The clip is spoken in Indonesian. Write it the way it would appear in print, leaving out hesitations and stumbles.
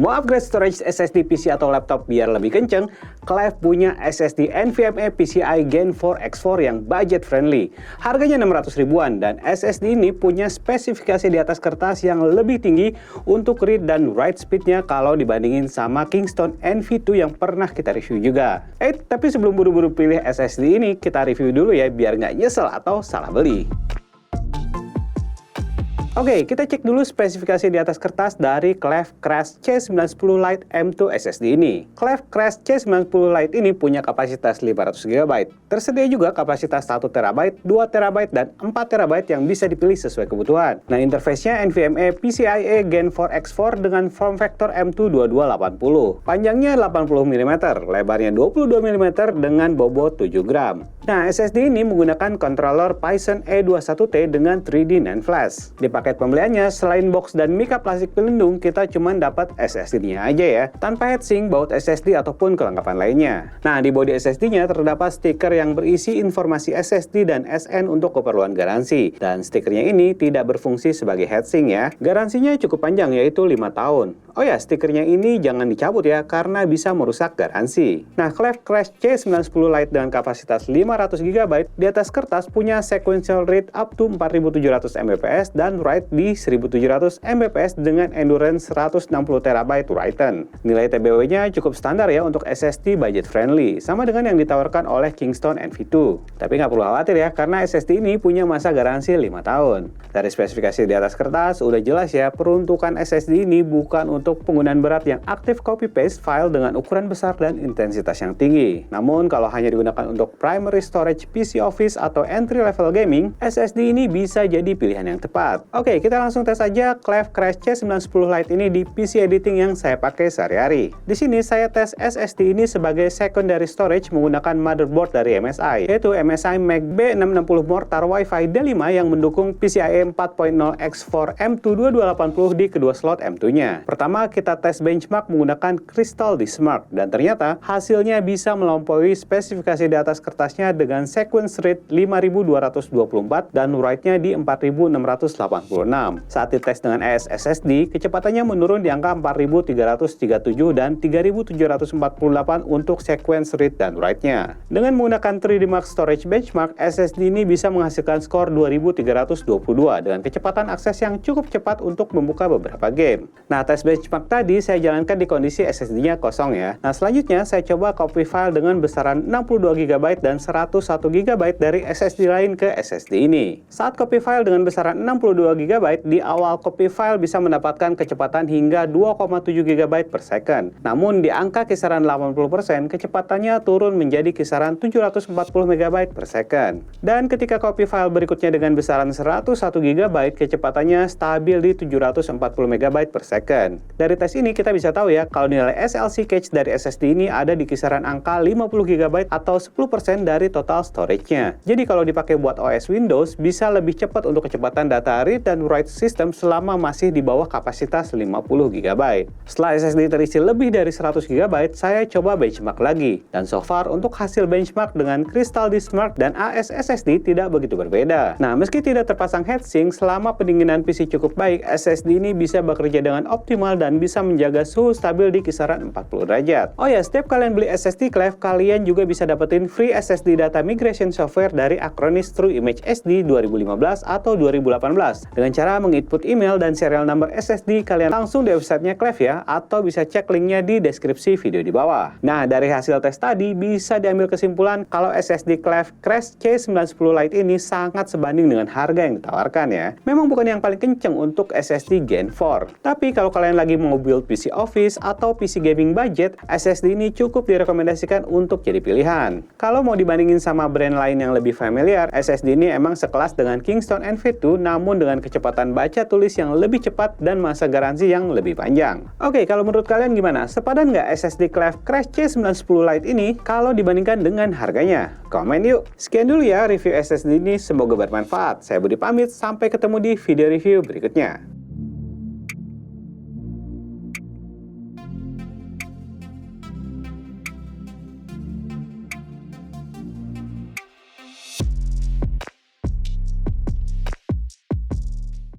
Mau upgrade storage SSD PC atau laptop biar lebih kenceng? Cleve punya SSD NVMe PCIe Gen 4 X4 yang budget friendly. Harganya 600 ribuan dan SSD ini punya spesifikasi di atas kertas yang lebih tinggi untuk read dan write speednya kalau dibandingin sama Kingston NV2 yang pernah kita review juga. Tapi sebelum buru-buru pilih SSD ini, kita review dulu ya biar nggak nyesel atau salah beli. Oke, kita cek dulu spesifikasi di atas kertas dari Cleve Crash C910 Lite M2 SSD ini. Cleve Crash C910 Lite ini punya kapasitas 500 GB. Tersedia juga kapasitas 1 TB, 2 TB, dan 4 TB yang bisa dipilih sesuai kebutuhan. Nah, interface-nya NVMe PCIe Gen 4 X4 dengan form factor M2 2280. Panjangnya 80 mm, lebarnya 22 mm dengan bobot 7 gram. Nah, SSD ini menggunakan controller Ryzen E21T dengan 3D NAND flash. Di paket pembeliannya, selain box dan mika plastik pelindung, kita cuma dapat SSD-nya aja ya, tanpa heatsink, baut SSD, ataupun kelengkapan lainnya. Nah, di bodi SSD-nya terdapat stiker yang berisi informasi SSD dan SN untuk keperluan garansi. Dan stikernya ini tidak berfungsi sebagai heatsink ya. Garansinya cukup panjang, yaitu 5 tahun. Oh ya, stikernya ini jangan dicabut ya, karena bisa merusak garansi. Nah, Cleve Crash C910 Lite dengan kapasitas 500 GB di atas kertas punya sequential read up to 4700 Mbps dan write di 1700 Mbps dengan endurance 160 TB written. Nilai TBW-nya cukup standar ya untuk SSD budget friendly, sama dengan yang ditawarkan oleh Kingston NV2. Tapi nggak perlu khawatir ya, karena SSD ini punya masa garansi 5 tahun. Dari spesifikasi di atas kertas, udah jelas ya, peruntukan SSD ini bukan untuk penggunaan berat yang aktif copy-paste file dengan ukuran besar dan intensitas yang tinggi. Namun, kalau hanya digunakan untuk primary storage PC Office atau entry-level gaming, SSD ini bisa jadi pilihan yang tepat. Oke, kita langsung tes aja Cleve Crash C910 Lite ini di PC editing yang saya pakai sehari-hari. Di sini saya tes SSD ini sebagai secondary storage menggunakan motherboard dari MSI, yaitu MSI Mag B660 Mortar Wi-Fi D5 yang mendukung PCIe 4.0 X4 M2 2280 di kedua slot M2-nya. Pertama, kita tes benchmark menggunakan Crystal Dismark, dan ternyata hasilnya bisa melampaui spesifikasi di atas kertasnya dengan sequence read 5224 dan write-nya di 4686. Saat dites dengan SSD, kecepatannya menurun di angka 4337 dan 3748 untuk sequence read dan write-nya. Dengan menggunakan 3D Mark Storage Benchmark, SSD ini bisa menghasilkan skor 2322 dengan kecepatan akses yang cukup cepat untuk membuka beberapa game. Nah, tes benchmark tadi saya jalankan di kondisi SSD-nya kosong ya. Nah, selanjutnya saya coba copy file dengan besaran 62 GB dan 101 GB dari SSD lain ke SSD ini. Saat copy file dengan besaran 62 GB, di awal copy file bisa mendapatkan kecepatan hingga 2,7 GB per second. Namun di angka kisaran 80%, kecepatannya turun menjadi kisaran 740 MB per second. Dan ketika copy file berikutnya dengan besaran 101 GB, kecepatannya stabil di 740 MB per second. Dari tes ini kita bisa tahu ya, kalau nilai SLC cache dari SSD ini ada di kisaran angka 50 GB atau 10% dari total storage-nya. Jadi kalau dipakai buat OS Windows, bisa lebih cepat untuk kecepatan data read dan write system selama masih di bawah kapasitas 50 GB. Setelah SSD terisi lebih dari 100 GB, saya coba benchmark lagi. Dan so far, untuk hasil benchmark dengan Crystal Dismark dan AS SSD tidak begitu berbeda. Nah, meski tidak terpasang heatsink, selama pendinginan PC cukup baik, SSD ini bisa bekerja dengan optimal dan bisa menjaga suhu stabil di kisaran 40 derajat. Oh ya, setiap kalian beli SSD Cleve, kalian juga bisa dapetin free SSD data migration software dari Acronis True Image SD 2015 atau 2018. Dengan cara menginput email dan serial number SSD kalian langsung di websitenya Cleve ya, atau bisa cek linknya di deskripsi video di bawah. Nah, dari hasil tes tadi bisa diambil kesimpulan kalau SSD Cleve Crash C910 Lite ini sangat sebanding dengan harga yang ditawarkan ya. Memang bukan yang paling kenceng untuk SSD Gen 4. Tapi kalau kalian lagi mau build PC Office atau PC gaming budget, SSD ini cukup direkomendasikan untuk jadi pilihan. Kalau mau dibandingin sama brand lain yang lebih familiar, SSD ini emang sekelas dengan Kingston NV2, namun dengan kecepatan baca tulis yang lebih cepat dan masa garansi yang lebih panjang. Oke, kalau menurut kalian gimana? Sepadan nggak SSD Cleve Crash C910 Lite ini kalau dibandingkan dengan harganya? Komen yuk! Sekian dulu ya review SSD ini, semoga bermanfaat. Saya Budi pamit, sampai ketemu di video review berikutnya.